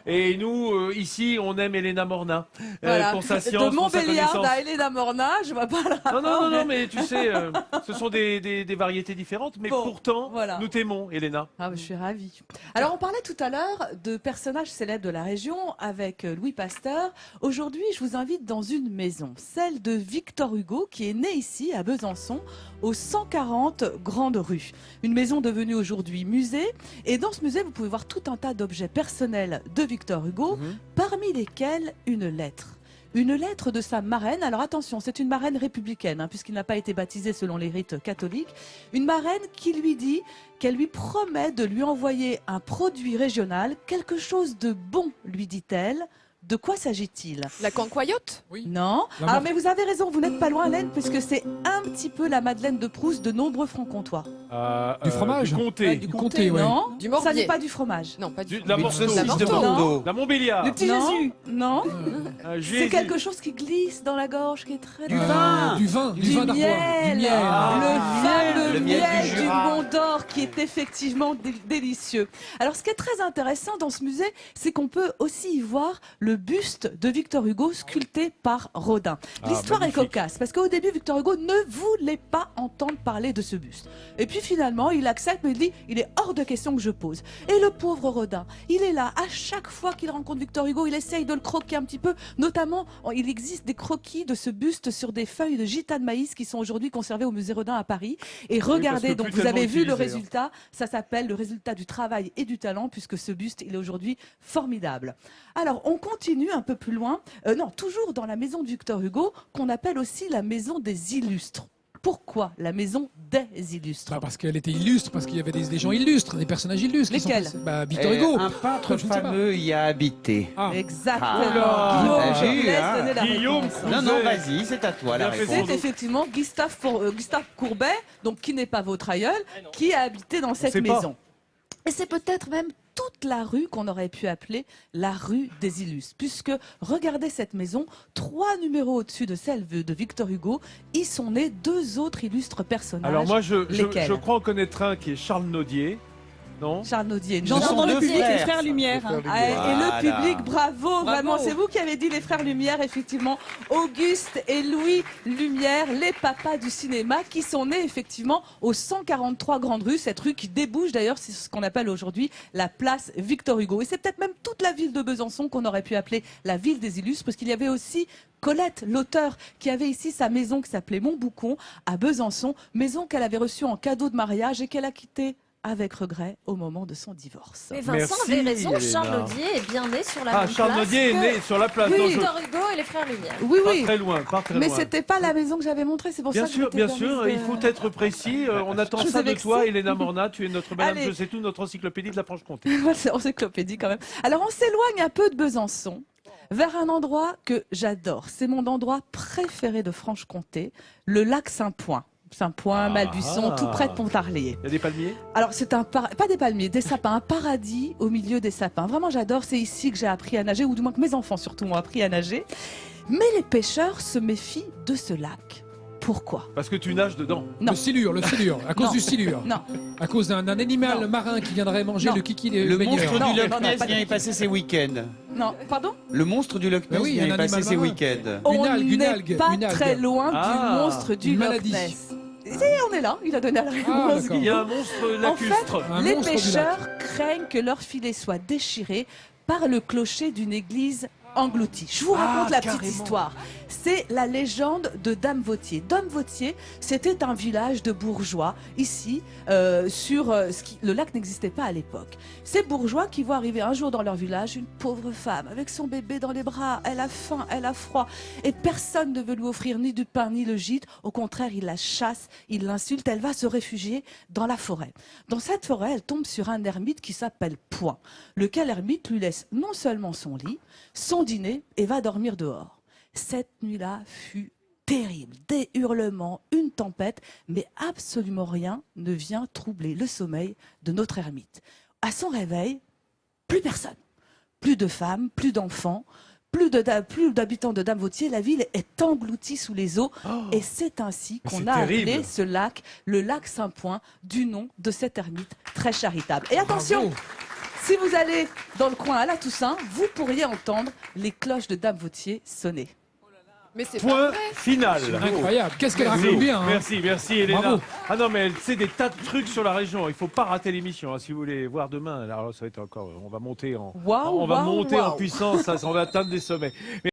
Et nous, ici, on aime Elena Morna Voilà. pour sa De science, pour sa Montbéliard connaissance. à Elena Morna, je vois pas le rapport. Non, mais tu sais, ce sont des variétés différentes, mais Bon, pourtant, voilà. nous t'aimons, Elena. Ah, je suis ravie. Alors, on parlait tout à l'heure de personnages célèbres de la région avec Louis Pasteur. Aujourd'hui, je vous invite dans une maison, celle de Victor Hugo, qui est né ici, à Besançon, au 140 Grande Rue. Une maison devenue aujourd'hui musée. Et dans ce musée, vous pouvez voir tout un tas d'objets personnels de Victor Hugo, parmi lesquels une lettre. Une lettre de sa marraine. Alors attention, c'est une marraine républicaine, puisqu'il n'a pas été baptisé selon les rites catholiques. Une marraine qui lui dit qu'elle lui promet de lui envoyer un produit régional, quelque chose de bon, lui dit-elle. De quoi s'agit-il? La cancoyote? Oui. Non. Alors, mais vous avez raison, vous n'êtes pas loin, Hélène, puisque c'est un petit peu la Madeleine de Proust de nombreux francs-comtois. Du fromage? Du comté. Du comté, ouais. Non, Du ça morbier. n'est pas du fromage. Non, pas du La tout. Morteau. La Morteau. La Montbéliard. Le petit Jésus. Non. Jésus. C'est quelque chose qui glisse dans la gorge, qui est très... Du vin d'Arbois. miel. Du miel. Le fameux le miel miel du du Jura. Mont d'Or qui est effectivement délicieux. Alors, ce qui est très intéressant dans ce musée, c'est qu'on peut aussi y voir le buste de Victor Hugo sculpté par Rodin. L'histoire est magnifique. cocasse parce qu'au début, Victor Hugo ne voulait pas entendre parler de ce buste. Et puis finalement, il accepte, mais il dit, il est hors de question que je pose. Et le pauvre Rodin, il est là, à chaque fois qu'il rencontre Victor Hugo, il essaye de le croquer un petit peu. Notamment, il existe des croquis de ce buste sur des feuilles de gitane maïs qui sont aujourd'hui conservées au musée Rodin à Paris. Et regardez, que donc plus vous avez tellement vu le utilisé, résultat. Ça s'appelle le résultat du travail et du talent, puisque ce buste, il est aujourd'hui formidable. Alors, on continue un peu plus loin. Non, toujours dans la maison de Victor Hugo, qu'on appelle aussi la maison des illustres. Pourquoi la maison des illustres? Parce qu'elle était illustre, parce qu'il y avait des gens illustres, des personnages illustres. qui sont Lesquels? passés. Victor Hugo. Un peintre Je ne sais pas. fameux y a habité. Ah. Exactement. Ah. Guillaume, Ah, je vous laisse hein. donner la Guillaume réponse. Courbet. Non, vas-y, c'est à toi la Bien fait, réponse. C'est effectivement Gustave Courbet, donc qui n'est pas votre aïeul, qui a habité dans cette sait pas. maison. Et c'est peut-être même toute la rue qu'on aurait pu appeler la rue des illustres, puisque regardez cette maison, 3 numéros au-dessus de celle de Victor Hugo, y sont nés 2 autres illustres personnages. Alors moi, Lesquels je crois en connaître un qui est Charles Naudier. Non? Charles Naudier. Ce sont dans le deux public, frères. les frères Lumière. Les frères Ah, et Lumière. le Voilà. public, bravo, vraiment, c'est vous qui avez dit les frères Lumière, effectivement. Auguste et Louis Lumière, les papas du cinéma, qui sont nés effectivement au 143 Grande Rue, cette rue qui débouche d'ailleurs, c'est ce qu'on appelle aujourd'hui la place Victor Hugo. Et c'est peut-être même toute la ville de Besançon qu'on aurait pu appeler la ville des illustres, parce qu'il y avait aussi Colette, l'auteur, qui avait ici sa maison qui s'appelait Montboucon à Besançon, maison qu'elle avait reçue en cadeau de mariage et qu'elle a quittée avec regret au moment de son divorce. Mais Vincent Merci, avait raison, Elena. Charles Naudier est bien né sur la même Charles place Naudier est que né sur la place. Non, je- Victor Hugo et les frères Lumière. Oui, Pas oui. très loin, pas très Mais loin. c'était pas la maison que j'avais montrée, c'est pour Bien ça que je sûr, m'étais bien permise sûr, de- il faut être précis. On attend Je ça vous ai de toi, vexée. Elena Morna. Tu es notre madame, Allez. je sais tout, notre encyclopédie de la Franche-Comté. C'est encyclopédie quand même. Alors on s'éloigne un peu de Besançon vers un endroit que j'adore. C'est mon endroit préféré de Franche-Comté, le lac Saint-Point. Saint-Point, Malbuisson, tout près de Pontarlier. Il y a des palmiers? Alors c'est pas des palmiers, des sapins, un paradis au milieu des sapins. Vraiment j'adore, c'est ici que j'ai appris à nager, ou du moins que mes enfants surtout m'ont appris à nager. Mais les pêcheurs se méfient de ce lac. Pourquoi? Parce que tu nages dedans. Non. Le silure, à cause Non. du silure. Non. À cause d'un animal Non. marin qui viendrait manger Non. le kiki des Le baigneurs. monstre Non, du Loch non, Ness pas vient de- y passer ses week-ends. Non, pardon? Le monstre du Loch Ben Ness oui, vient un y passer animal ses marin. week-ends. On Une n'est algue, pas une algue. très loin Ah, du monstre du une Loch maladie. Ness. On est là, il a donné la réponse. Ah, d'accord. Il y a un monstre lacustre. Un Les monstre du pêcheurs craignent que leur filet soit déchiré par le clocher d'une église engloutie. Je vous raconte la petite carrément. histoire. C'est la légende de Dame Vautier. Dame Vautier, c'était un village de bourgeois, ici, le lac n'existait pas à l'époque. Ces bourgeois qui voient arriver un jour dans leur village une pauvre femme avec son bébé dans les bras, elle a faim, elle a froid, et personne ne veut lui offrir ni du pain ni le gîte. Au contraire, il la chasse, il l'insulte, elle va se réfugier dans la forêt. Dans cette forêt, elle tombe sur un ermite qui s'appelle Point, lequel ermite lui laisse non seulement son lit, son dîner et va dormir dehors. Cette nuit-là fut terrible, des hurlements, une tempête, mais absolument rien ne vient troubler le sommeil de notre ermite. À son réveil, plus personne, plus de femmes, plus d'enfants, plus d'habitants de Dame Vautier, la ville est engloutie sous les eaux. Et c'est ainsi Mais qu'on c'est a terrible. appelé ce lac le lac Saint-Point, du nom de cet ermite très charitable. Et attention, Bravo. Si vous allez dans le coin à la Toussaint, vous pourriez entendre les cloches de Dame Vautier sonner. Mais c'est pas Point vrai. final. Incroyable. Qu'est-ce qu'elle Merci. raconte bien. hein. Merci Elena. Bravo. Ah non, mais elle sait des tas de trucs sur la région. Il faut pas rater l'émission. Hein, si vous voulez voir demain, alors ça va être encore. On va monter en, Waouh, on va waouh, monter en waouh. puissance. Ça, on va atteindre des sommets.